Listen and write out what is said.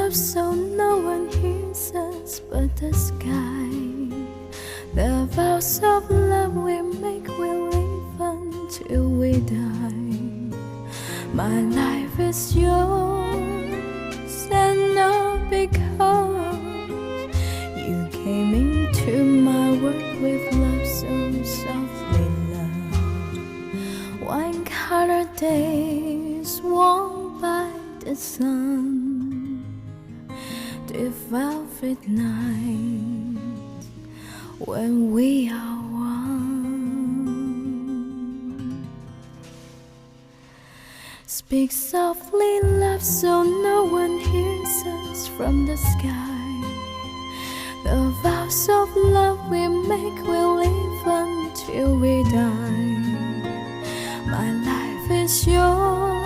love so no one hears us but the sky. The vows of love we make will live until we die. My life is yours and not because you came into my world with love so softly love. Wine-colored days warmed by the sun, the velvet night when we are one. Speak softly, love, so no one hears us from the sky. The vows of love we make will live until we die. My life is yours